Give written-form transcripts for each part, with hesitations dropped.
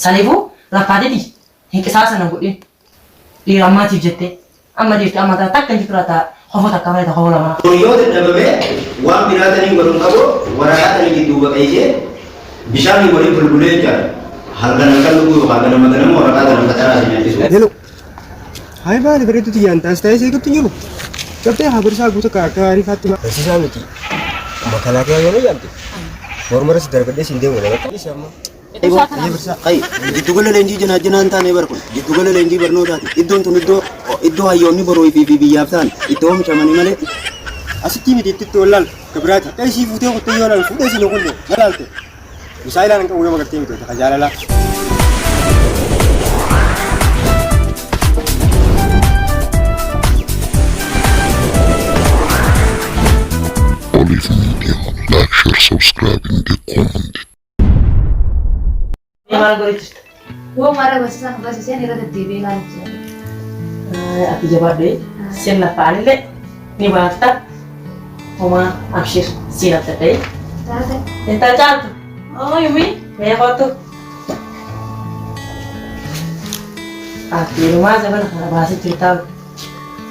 Saniifuu laffaatiiti hin qisaasa nan godhin. Dhiira ammaatiif jettee amma deetti amma takka hin jirtu laata hofoo takka malee hofoo lamaa. Yoo dadhabame waan biraatanii godhuun qabu waraqaatanii gidduu baqeessee bishaan waliin bulbulee jira. Halkan kan lugu halkan nama ganama waraqaatanii facaraa nyaachisuu. Hello. Hai baali bareedu tiyyaan taasisee seetutti jiru. Qabxee habarsaa guutuu akka ariifaatti ma. Barsiisaa miti. Makalaakaa yoo yaamte. Mormaras darbadhee siin deemu nama isa amma. Ay, giddu gala leenjii janaan taanee barkun. Giddu gala leenjii barnootaati. Iddoon tun iddoo hayyoonni boroo fi biyyaaf ta'an iddoo oomishamanii malee. Asitti miti itti olaal kabiraati. Qeesii fuutee kuttee yoo laal fuudhee siin kunne galaalte. Isaa ilaalan qabu yoo magartee miti tajaajila. Olive Media, like, share, subscribe, and comment. Maal godhitu? Woo mara barsiisaan irra deddeebi'ee ilaalcha. Ati jabaadhee sirna fa'aanillee ni baafta. Homaa abshir siin abdadhee. Taate. Intal caaltu. Oo yumi mee kootu. Ati yeroo zabana kana baasee jirtaa.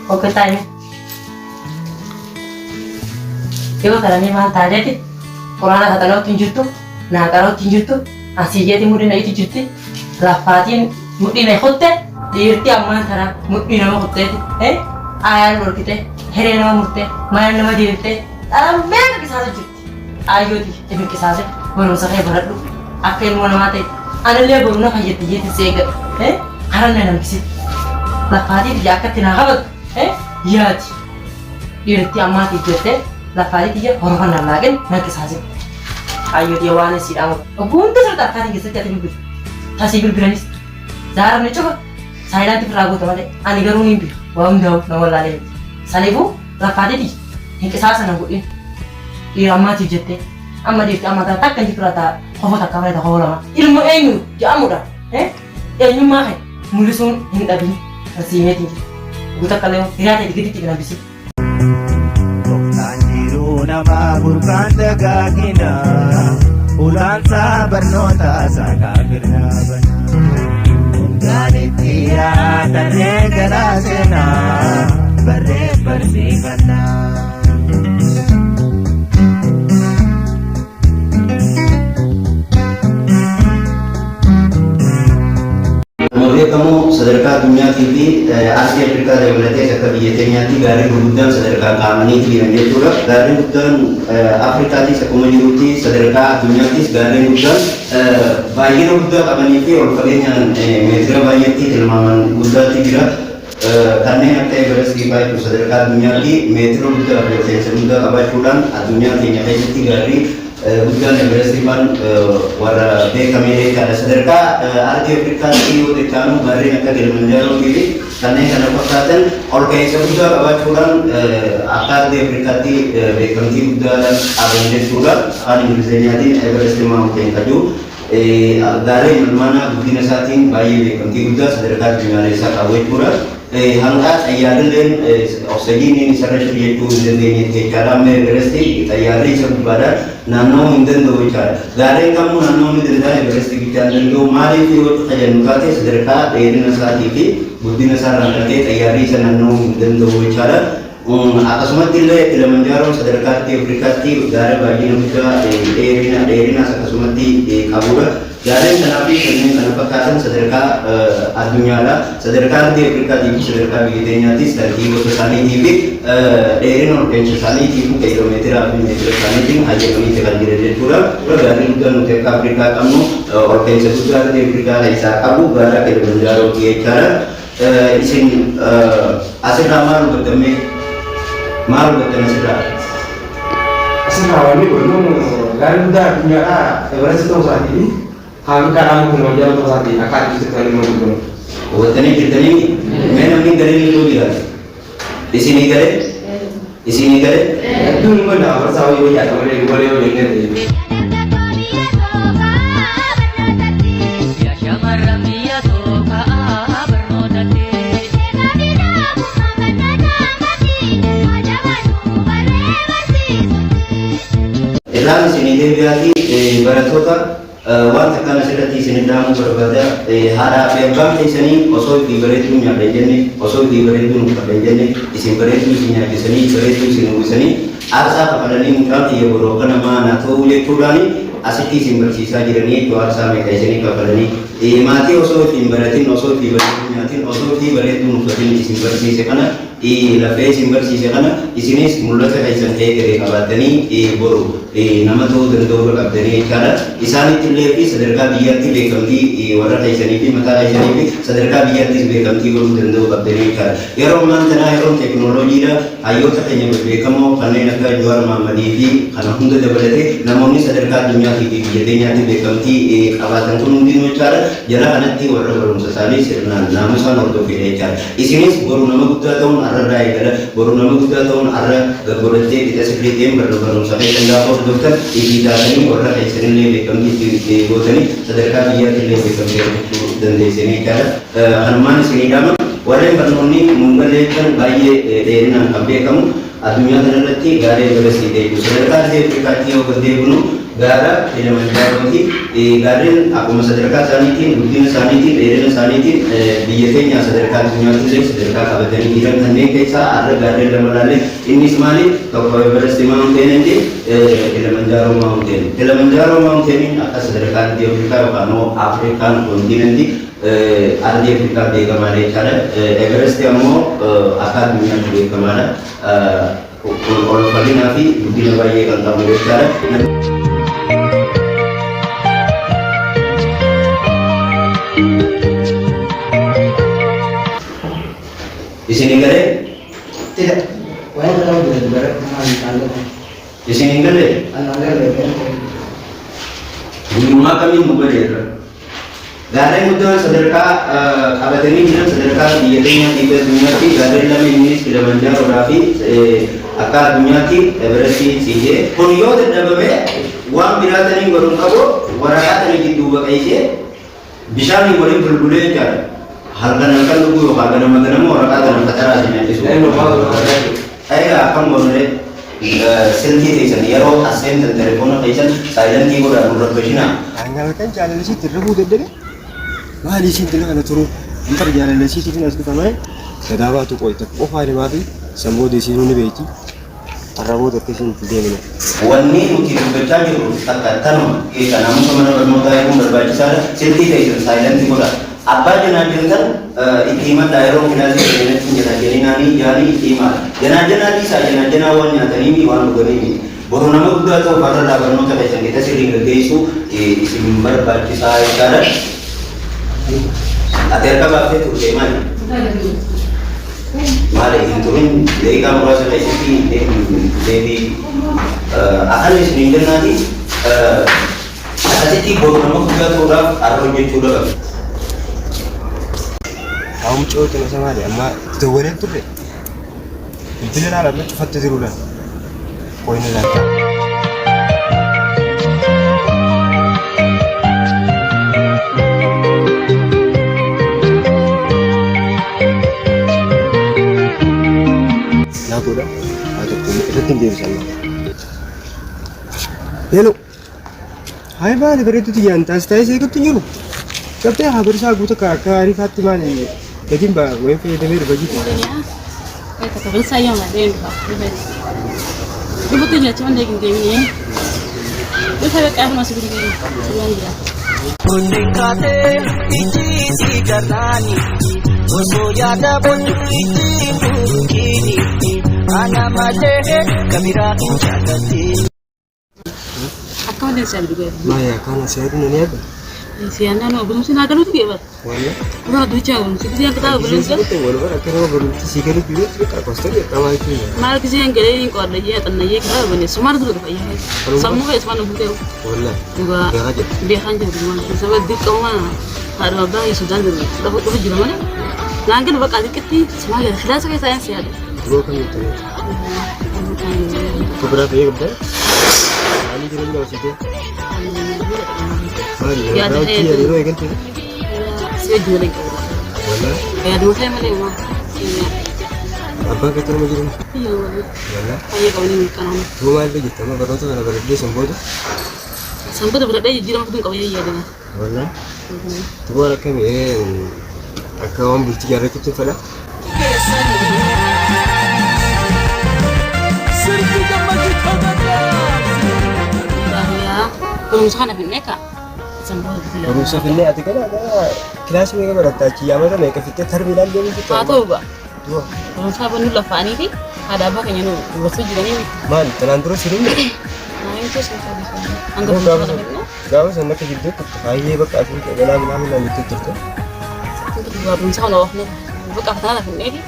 Okke taa'ime. Yoo kana maal taateeti quraana katalootti hin jirtu naaqarootti hin jirtu asiijeeti mudhina itti jirti laffaatiin mudhina hotte dhiirti ammaan tana mudhii nama hotteeti aayaan dorkite heree nama murte maayaan nama deebite dhalaan beeka qisaasa jirti aayyooti ifi qisaase barumsa kee baradhu akka ilmoo namaa ta'e anillee boruna fayyaddi jeeti seega haranna namkisi laffaatiif yaa akkatti naa qabatu yaati dhiirti ammaatiif jettee laffaatiif yaa horofan nallaaqin nan qisaase ayyuti waan siidhamu oguunta sirta akkaatiin keessatti ati bilbilu tasii bilbilanis zaaramni cufa saayilaanti firaa goota malee ani garuu hin bilu waa hundaa'u nama wallaalee saniifuu laffaatiiti hin qisaasa nan godhin dhiira ammaatiif jettee amma deetti amma takka hin jirtu laata hofoo takka malee hofoo lama ilmu eenyu jedhamudha eenyummaa kan mul'isuun hin dhabin nasiimeetiin guuta kallee hiriyaa ta'e gidditti ginabbisi. Nama burkaan dagaagina ulaansa barnoota saakaa birnaaban gaanitti yaadanee garaa seenaa barree barsiifannaa. Kamu sadarkaa addunyaatti fi Aasii Afrikaa dabalatee akka biyya keenyaatti gaarii gurguddaan sadarkaa qaamaniitti jiran jechuudha. Gaariin guddaan Afrikaattis akkuma jirutti sadarkaa addunyaattis gaariin guddaan baay'ina guddaa qabanii fi ol fageenyaan meetira baay'eetti tilmaaman guddaatti jira. Kanneen akka Everestii baay'atu sadarkaa addunyaatti meetira guddaa fi rifeensa guddaa qabaachuudhaan addunyaa keenya keessatti gaarii guddaan Everestiin warra beekamee jechaadha. Sadarkaa Arsii Afrikaatti yoo xiqqaanu gaarreen akka Kilimanjaaroo fi kanneen kana fakkaatan ol ka'iinsa guddaa qabaachuudhaan akka Arsii Afrikaatti beekamtii guddaadhaan qaban jechuudha. Afaan Ingilizeenyaatiin Everestiin Mountain jedhu gaarreen ilmaana guddina isaatiin baay'ee beekamtii guddaa sadarkaa addunyaaleessaa qabu jechuudha. Hanga xayyaarrilleen oksijiiniin isarra jiru jechuu hin dandeenyetti jechaadha. Amma Everestii xayyaarri isa gubbaadhaan naannoo hin danda'u jechaadha. Gaarreen kamuu naannoo ni danda'a Everestii gichaan danda'u maaliif yoo tajaajilu taate sadarkaa dheerina isaatii fi guddina isaa irraan kan xayyaarri isa naannoo hin danda'u jechaadha. Akkasumatti illee Kilimanjaaroon sadarkaa Afrikaatti gaara baay'ina guddaa dheerinaas akkasumatti qabudha. Gaarreen kanaa fi kanneen kana fakkaatan sadarkaa addunyaadha. Sadarkaa Afrikaatii fi sadarkaa biyya keenyaattis tartiibota isaaniitii fi dheerina ol ka'iinsa isaaniitii fi kiiloomeetiraa fi meetira isaaniitiin hajjatamiitti kan jiran jechuudha. Gaarreen guddaan nuti akka Afrikaa qabnu ol ka'iinsa guddaa Afrikaa keessaa qabu gaara Kilimanjaarooti jechaadha. Isin asirraa maal hubatamee maal hubattan asirraa? Asirraa wanni godhuun gaarii guddaa addunyaadhaa Everestii ta'uu isaatii hanga kadhaan kun hojii ta'uu isaatii akka addunyaatti kan inni godhu. Hubattanii jirtanii mee namni garee ni jiraatu? Isinii garee? Isinii garee? Hedduun immoo dabarsaa hojii hojii malee golee hojii hin dandeenye. Isaan isinii deebi'aatii barattoota wanta kana sirratti isin dhaamu barbaada haadhaa fi abbaan keessanii osoo itti bareedduu nyaadha jenne osoo itti bareedduu nyaadha jenne isin bareedduu isin nyaachisanii bareedduu isin uwwisanii aarsaa kafalanii mucaan xiyya boroo kana maana ta'uu jechuudhaani asitti isin barsiisaa jiranii iddoo aarsaa meeqa isinii kafalanii maatii osoo ittiin baratin osoo itti bareedduu nyaatin osoo itti bareedduu uffatin isin barsiise kana lafee isin barsiise kana isinis mul'ata keessan eegere qabaatanii boru nama ta'uu danda'uu qabdanii jechaadha. Isaanitti illee fi sadarkaa biyyaatti beekamtii warra keessanii fi mataa keessanii fi sadarkaa biyyaattis beekamtii godhuu danda'uu qabdanii jechaadha. Yeroo ammaan tanaa yeroo teekinooloojiidha hayyoota keenya beekamoo kanneen akka Jawaar Mahammadii fi kana hunda dabalatee namoonni sadarkaa addunyaatii fi biyya keenyaatti beekamtii qabaatan kun hundinuu jechaadha. Jala kanatti warra barumsa isaanii sirnaan naamusaan hordofedha jechaadha. Isinis boru nama guddaa ta'uun arra eegala boru nama guddaa ta'uun arra godhattee qixa sirriiteen barumsa keessan gaafa hordoftan ijiidhaatanii warra keessanillee beekamtii gootanii sadarkaa biyyaatti illee beekamtii argachuu dandeessanii jechaadha. Kanumaan isinii dhama warreen barnoonni mungalee kan baay'ee dheerinaan kan beekamu addunyaa kanarratti gaarii dabarsiitee jiru. Sadarkaa Afrikaatti yoo gad deebinu gaara Kilimanjaarooti. Gaarreen akkuma sadarkaa isaaniitiin guddina isaaniitiin dheerina isaaniitiin biyya keenya sadarkaa addunyaatti illee sadarkaa qabatanii jiran kanneen keessaa har'a gaarreen lama laalle innis maali tokko Everest Mountain fi Kilimanjaro Mountain. Kilimanjaro Mountain akka sadarkaa ardii Afrikaa yookaan Afrikaan kontinentii ardii Afrikaa beekamaadha jechaadha. Everest ammoo akka addunyaatti beekamaadha. Ol bal'inaa fi guddina baay'ee kan qabu jechaadha. Isin galee? Tidak. Wayang tahu dari barat kemana? Isin galee? Anak-anak Guyyaa kami mugadeerra. Gaarreen guddaan sadarkaa qabatanii jiran sadarkaa biyya keenyaatti fi addunyaatti gaarreen lama innis Kilimanjaaroodhaa fi akka addunyaatti Everestii siihee kun yoo dadhabame waan biraatanii godhuun qabu waraqaa tana gidduu baqaysee bishaanii waliin bulbulee jechaadha. Halkan dhuguu yookaan ganama waraqaa tana faxaraa isin nyaachisuu. Egaa akkam godhunee silkii keessan yeroo aseentan telefoona keessan saayilantii godhaa nurra bashinaa. Halkan jaalalisiitti irra fuudhedde maali isiin dila kana turu antar jaalalisiitiin as dhufamee gadaabaatu qoyta qofaa himaa fi sammuu deesiinuu ni beeki arraboota akkasiin itti deemina. Wanni nuti dubbachaa jirru akka tanuma keessa namoota mana barnootaa eeguun barbaachisaadha. Silkii keessan saayilantii godhaa. Abbaa janaa jirtan itti himadhaa yeroo kilaasii seenatti jira jeninaanii yaanii itti himadha. Janaa dhiisaa janaa waan nyaatanii waan dhuganiimi. Boru nama guddaa ta'u farda barnoota keessan keessa sirriin gaggeessuu isin barbaachisaa jechaadha. Ati harka baaftee turte maali? Maali hin turin deebiikaa muraasa keessatti deebii akkan isin jennaati akkasitti boru nama guddaa ta'uudhaaf har'a hojjechuudha qabu. Kaum cowok itu sama dia, amma itu boleh tuh deh. Itu dia lah, macam fatte tirulah. Poin ni lah. Nak udah, ada pun itu tinggi sana. Hello. Hai balik dari itu tiga antas, saya ikut tinggal. Tapi hampir saya butuh kakak hari Fatimah ni. Jadi mbak, gue punya begitu. Kata beli saya nggak ada yang ibu tuh cuma dia gini ya. Terus saya kayak masih begini, cuman dia. Kundikate iji si jarani, oso yada bondu iji mungkini, ana majehe kamera jagati. Aku ada saya juga. Maya, karena saya itu nanya apa? Si anda no belum sih nak dulu juga, Mana? udah 2 jam. Sih yang kita belum sih. Itu baru akhirnya baru sih kali dulu kita pasti dia tahu itu. Malah kisi yang kali ini kau ada ya, tanah ya kita bener. Semar dulu pak ya. Semua kayak semar dulu. Wala. Juga dia kan jadi mana. Sampai di kau mana? Ada apa yang sudah dulu. Dapat juga mana? Langgan bakal dikit nih. Semua ya. Sudah saya sih ada. Dua kan itu. Keberapa ya keberapa? Kali jalan jauh situ. Ya ada itu. Dulu kan tuh. Saya jualan kau. Wala. Ya dulu saya mana mah. Iya. Apa kata lu jalan? Iya. Wala. Ayo kau ini makan. Rumah itu gitu, mah baru tuh ada dia sembuh tuh. Sampai tu berada di rumah tu kau ya dengan. Wallah. Tu orang kami akawan bertiga kita fala. Ya, belum sana bineka. Sampai tu. Berusaha ini ati kan ada kelas ni kan berada ciamat kan mereka kita terbilang dia itu. Tahu ba? Dua. Belum sana pun lupa ni ti. Ada apa kayaknya nu? Bos juga ni. Man, tenan terus ini. Nah itu sih tadi. Anggap sana bineka. Gawa sana ke gitu. Kaya bak aku ke dalam nama itu tu. Belum sana loh. Bukan kata lah ni.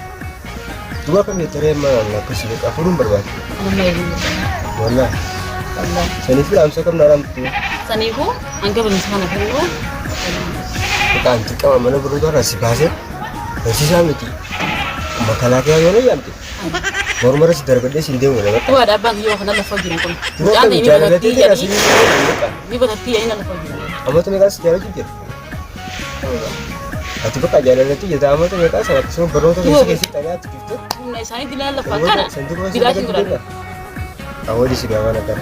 Dua kan dia terima nak kesini aku belum berbuat. Wallah. Allah. Sani pula amsa kam naram tu. Sani ko, angka belum sana ko. Kita antik kam mana berubah nasi bahasa. Nasi sama ti. Makalah kaya mana yang ti. Baru sedar kerja sini dia mana. Tu ada abang yo kana la fajir ko. Dua kan cara nanti dia nasi. Ni berarti ini la fajir. Amat tu mereka sejarah juga. Ati baka jalan nanti jadi amat tu mereka sangat semua berontak kesi tanya tu gitu. Nah, saya tidak la fajir. Tidak sih berarti. Awal di sini mana kan.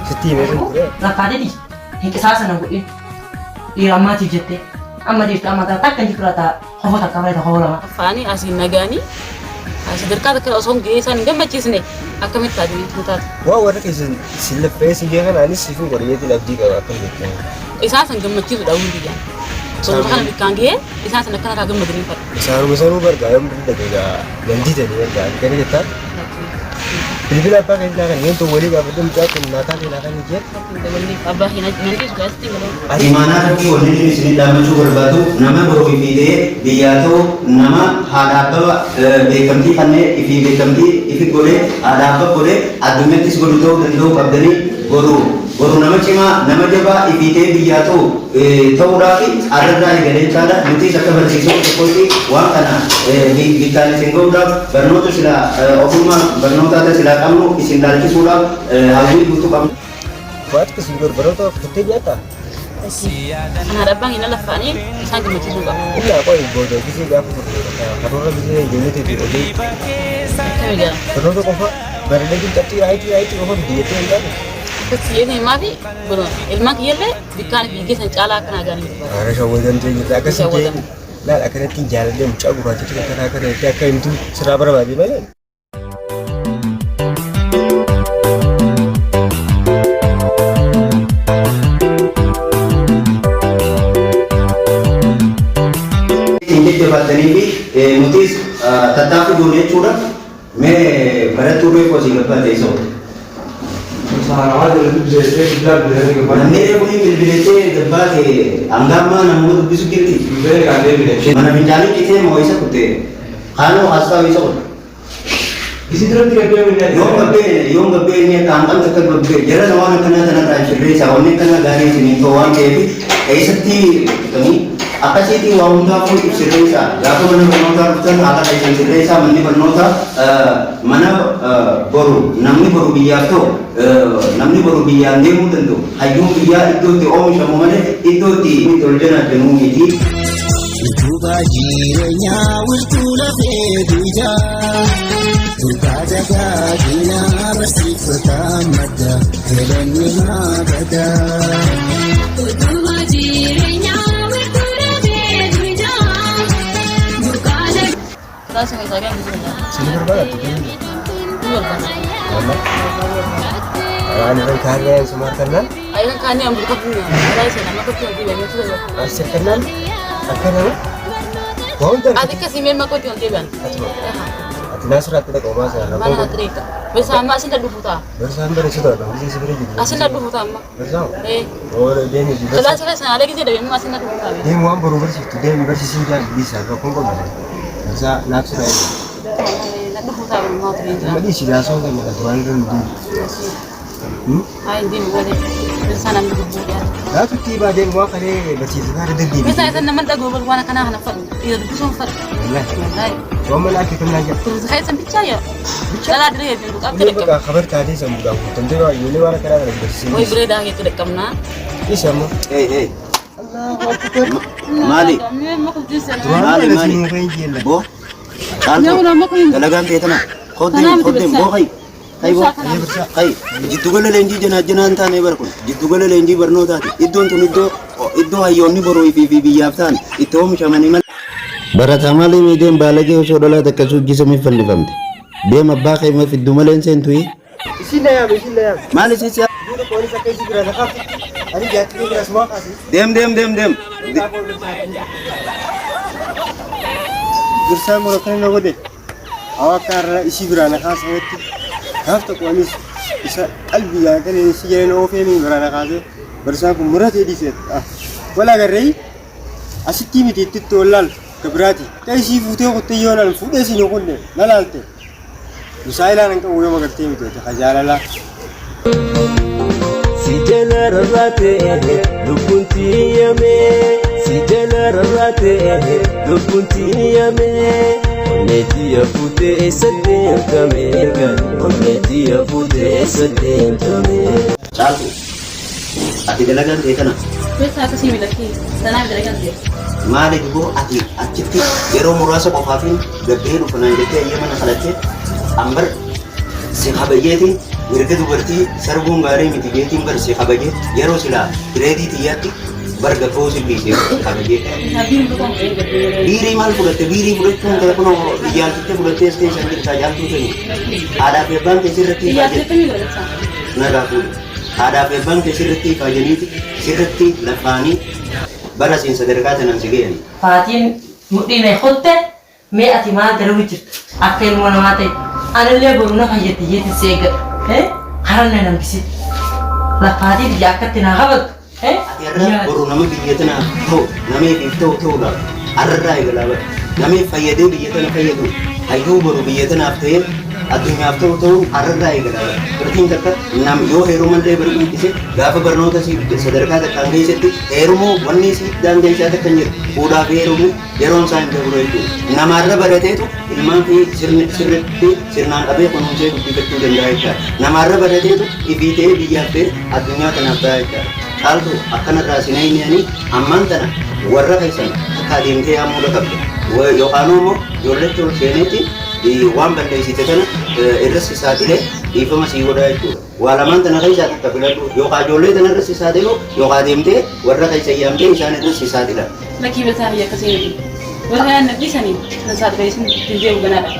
Seti macam tu. Rakade di. Hingga sasa nang kuin. Irama ti jette. Amma di amma ta takkan jikrata. Hawa ta kamera ta hawa. Fani asin nagani. Asin derkata kalau song gesan enggak macis nih. Akan minta di putar. Wah, orang kesin silap pesi dia kan anis sifun korenya tu lagi kalau akan gitu. Isasan enggak macis daun dia. So kan bikange, isasan kan kagak magrin pat. Saru bergayam benda juga. Ganti jadi kan. Kan kita Bila apa kan kan yang tu boleh apa tu macam nata ni nak ni je. Abah nanti juga tinggal. Di mana lagi orang ini sini dalam cukur batu nama baru ifide dia tu nama ada apa bekamti panne ifid boleh ada apa boleh adunya tis guru tu tentu abdani guru nama cuma nama jaba ifide dia tu tahu lagi ada gede cara nanti saya bersisuk seperti wang tanah di kali singgung dah bernoto sila okuma bernoto ada sila kamu isin lagi sudah habis butuh kamu buat kesinggor bernoto putih jata Anak abang ini lah Fani, saya cuma cium juga. Iya apa yang bodoh sih gak aku kalau orang bisa jadi itu di Kami dia. bernoto kok baru lagi tapi itu kok dia tu enggak Kesian ni mami, betul. Ilmu kia le, bikan bigi sencala kena gani. ada sawadan tu kita kasih lah akhirnya tinggal dia macam aku baca tu kata dia kayak itu seraba bagi mana mutis tetapi dunia curang me pada turun posisi apa itu Nandere kuni bilbilete debat anggama namun bisu kiti mana bincang kita mau isa kute kalau asal isa kute Isi terus tidak boleh yung gabi ni tangkang dekat gabi jara nawan kena transfer sawane kena dari sini toan kebi isa ti kami apa sih ti wangda pun isiresa lalu mana bernota bukan ada kayak isiresa mana baru namni baru biato namni baru biang dia tentu hayung biar itu ti om sama mana itu ti mitolojana jenung ini Duba jirenya wultula fedija Turkajaga gina bersih pertamada Helani mabada Duba jirenya wultula fedija Turkajaga Kita sengaja gitu ya. silver banget tu Luar kan. ada orang kaya yang semua kenal Ayo kan yang berkebun. Ada saya nama kecil di banyak tu. asal kenal akan apa kau dah Adik kasih memang kau tinggal tiban. ati nasrat tidak kau masa Mana hatri ka? Bersama asin dah 2 juta. bersama dari sudah dong bisa sebenarnya juga Asin dah 2 juta amma. bersama Eh, oh dia ni juga kelas sana ada kita dah memang asin dah 2 juta. dia mau baru bersih tu dia bersih sih jangan bisa kau kau bisa nafsu dah Nak 2 juta mau terima. cuma dia sudah langsung kan tuan kan Ay, hindi mo wala. Sana ang lububugan. Dapat tiba dia mau kali bersih tu ada di Bisa ito naman dago wala ka na hanap. Iyo gusto mo fat. Wallahi Wallahi. kau melaki kena aja Terus kahit sa picaya. Wala dire bin ko ini bukan kabar tadi sama kamu tentu ini orang kena bersih Oy bre dah itu dekam na. ini sama hey Allahu Akbar mali Mo ko disa na. Mali, Mana mali. sih mau gila bo Ano mo mo ko talagang kita na kodin bo kay Kai jiddu gala leenjii janaan taane barkun jiddu gala leenjii barnootaati. Iddoon tun iddoo hayyoonni boroo fi biyyaaf ta'an itti oomishamanii malee. Barataa malee miidhaan baalagee osoo dhalaa takka suujjisamee fannifamte. Deema abbaa keema fiddu malee seentuyi. Isin yaame. Maali siisi? Duuba poolis akka isi bira naqaaf. Ani jaatti bira sumaa kaasi. Deem. Gursaan murakan na gode. Awak karena isi bira naqaas irratti gaaf tokko anis isa qalbii yaakane isi jedheen oofeemi bira naqaase barsaan kun muratee dhiiseet. Wala garree asitti miti itti tollaal kabiraati. Kaisii fuutee qottee yoo naan fuudhee siin kunne nalaalte. Misaa'ilaan an qabu yoo magartee miti tajaalala. Si jalarrate lubbuun tiyyame. Si jalarrate lubbuun tiyyame. Onneetiya fuutee saddeentame gani. Onneetiya fuutee saddeentame. Caaltu ati dalagaan ta'e kana. Beekaa akkasii miidhagdee sanaa dalagaan ta'e. Maali duboo ati achitti yeroo muraasa qofaafin gabbee dhufanaan jettee ayyamana kadhattee ambar si kabayyeetiin mirga dubartii sarbuun gaarii miti jeetiin bar si kabayyee yeroo silaa bireedii xiyyaatti bar gabboo silbiisee kabayyee. Biirii maal fudhatte biirii fudhachuun ta'e kunoo iyyaaltitte fudhattee as keessan jirtaa jaaltuu ta'e haadhaaf eebbaan ta'e sirratti nagaa fuudhe haadhaaf eebbaan ta'e sirratti kaajaniiti sirratti lafaanii bara siin sadarkaa tanaan si ga'ani. Faatiin mudhiin hotte mee ati maal dalaguu jirtu akka ilmoo namaa ta'e anillee boru na fayyadde jeetti si eeggadhu haranna nambisi lafaatii biyya akkatti naa qabatu. Ati irraa boru nama biyya tanaaf ta'u nameef ta'uudha arraa eegalaa bara nameef fayyadee biyya tana fayyadu hayyuu boru biyya tanaaf ta'ee addunyaaf ta'u arraa eegalaa bara birtiin takka nam yoo heerumallee barbaachise gaafa barnoota sadarkaa takkaan geessetti heerumoo wanni si daangeessaa takka hin jiru fuudhaaf heerumu yeroon isaa hin dabru jechuudha. Namarra barateetu ilmaan fi sirnaan qabee kunuunsee guddifachuu danda'a jechaadha. Namarra barateetu ifiitee biyyaaf ta'e addunyaa kanaaf ta'a jechaadha. Caaltu akkanarraa sinayinii ammaan tana warra keessan akka adeemtee hamuudha qabda. Yookaan immoo ijoolletti ol seeneetti waan balleessite kana irras saaxilee dhiifama sii godhaa jechuudha. Waa lamaan tana keessaa takka filadhu yookaan ijoollee tana irras saaxilu yookaan deemtee warra keessa yaamtee isaan irras saaxila. Lakkii bitaa biyya akkasii miti. Warra yaan nabdisanii na saaxilee isin ittiin deemu ganaadha.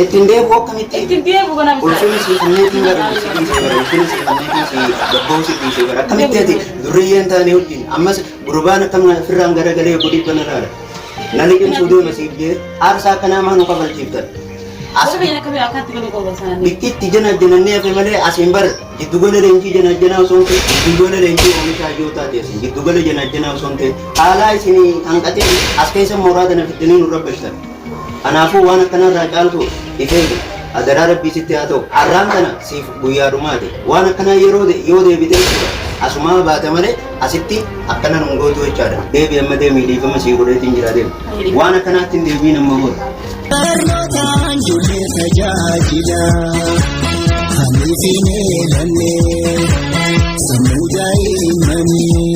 Ittiin deemu akkamitti? Ittiin deemu ganaa bitaa. Ulfina si kanneetiin gara ulfina si kanneetiin si gabboo si dhiisee gara akkamitti ati durriyyeen taanee wajjin ammas gurbaan akkam ofirraan garagalee godhii banaraadha. Nani qimsuu deema siif jee aarsaa akkanaa maa nu kafalchiiftan. Bikkitti janajjanannee hafe malee asiin bar jiddugala leenjii janajjanaa osoo hin ta'e jiddugala leenjii oomishaa yoo taate asiin jiddugala janajjanaa osoo hin ta'e haalaa isin hanqatee as keessa mooraa tana fiddanii nu rabbashtan. Kanaafuu waan akkanarraa caaltu ifeetu adaraa rabbiisitti haa ta'u har'aan kana siif guyyaa dhumaati waan akkanaa yoo deebitee asumaa baata malee asitti akkana nun gootu jechaadha. Deebi amma deemii dhiifama sii godheetiin jira deemu waan akkanaatti hin deebiin amma godhu. Barnootaan ijoollee tajaajila hamiifiin eelannee sammuu daa'immanii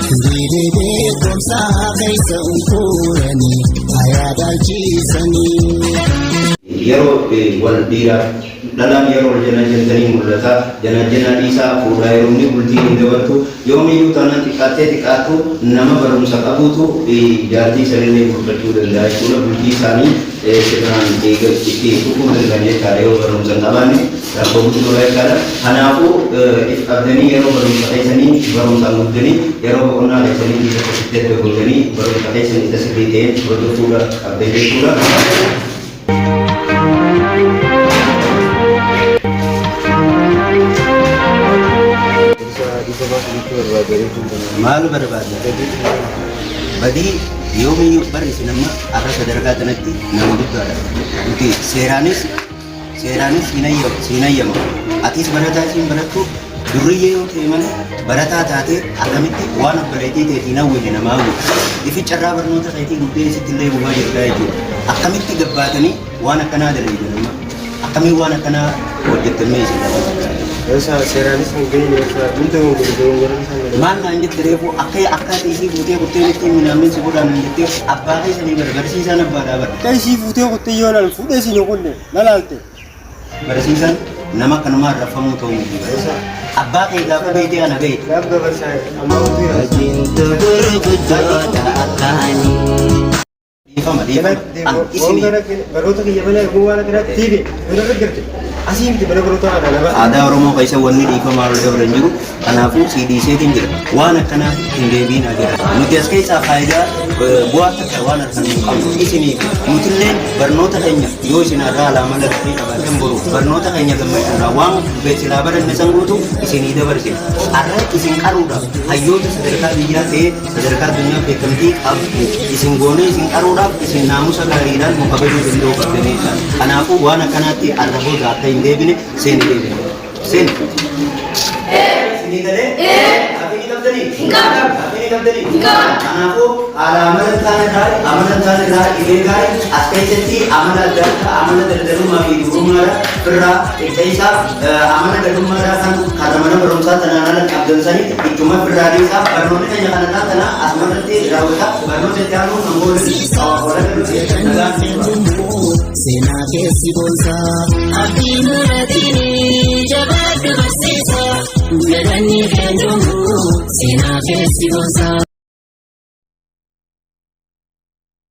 hiriiree beekumsaa keessa unkuuranii ayaadaalchiisanii. Yeroo wal dhiiraa dhalaan yeroo wal janajjantanii mul'ata janajjanaa dhiisaa fuudhaa yeroo inni bultii hin dabartu yoomiyyuu taanaan xiqqaattu nama barumsa qabuutu jaartii sanillee fudhachuu danda'a jechuudha bultii isaanii sirnaan itti fufuu danda'an jechaadha yoo barumsa hin qabaanne rakkoo guddaa jechaadha. Kanaafuu if qabdanii yeroo barumsa keessanii barumsaan guddanii yeroo boqonnaa keessanii itti godhanii barumsa keessanii isa sirrii ta'een hordofuu qabdan jechuudha. Maal barbaadna? Badii yoomiyyuu barreessi nama akka sadarkaa kanatti nama guddaadha. Nuti seeraanis hin hayyamu. Atis barataa isiin barattu durriyyee yoo ta'e malee barataa taatee akkamitti waan abbareetii ta'eetiin hawwine namaa hawwita. Ifi carraa barnoota keetii guddee isitti illee bu'aa jirtaa jechuudha. Akkamitti gabbaatanii waan akkanaa dalagu nama akkamiin waan akkanaa hojjettamee isin dabalata. Seeraanis hin geenye hunda gurguruu maal naan jette reefu akka isii fuutee kuttee ittiin minaamin si godhaan hin jettee abbaa keessanii barsiisaan abbaadhaa bara. Akka isii fuutee kuttee yoo naan fuudhee siin kunne nalaalte barsiisan nama kanuma rafamu ta'uu miti barsiisa. Abbaa kee gaafa beekte kana beekte. Gaafa dabarsaa amma utuu Rajinta gurguddoota akkaanii. Dhiifama dhiifama. baroota kiyya malee arguu waan akkanaatti tiibe bira garte asii miti bara baroota kana nama. Aadaa Oromoo keessa wanni dhiifamaa ol dabran jiru kanaafuu siidiiseetiin jira waan akkanaa hin deebiin jira. Nuti as keessaa faayidaa bu'aa takka waan argan qabnu isiniif nutilleen barnoota keenya yoo isin irraa alaama lakkee qabaatan boru barnoota keenya gammachuudha waan beeksisa baranne san guutuu isinii dabarsina. Har'a isin qaruudha hayyoota sadarkaa biyyaa ta'ee sadarkaa addunyaa beekamtii qabdu isin goonee isin qaruudhaaf isin naamusa gaariidhaan muka baduu danda'u qabdanidha. Kanaafuu waan akkanaatti arraboota akka hin deebine seeni deebine. Seeni. Isinii galee? Afini qabdanii? Hin qabdan. Afini qabdanii? Hin qabdan. Kanaafuu amala taane irraa dhibee gaarii as keessatti amala adda addaa amala daldalummaa fi durummaadha irraa qixxeessaa amala gadummaadhaa kan karra mana barumsaa tanaan ala qabdansanii ittuma firraa dhiisaa barnoonni keenya kanarraa tana asumarratti raawwata barnoota itti aanuu kan booda Seenaa keessi boonsaa abdii muratiin jabaadhu barsiisa galanni keenyuun seenaa keessi boonsaa.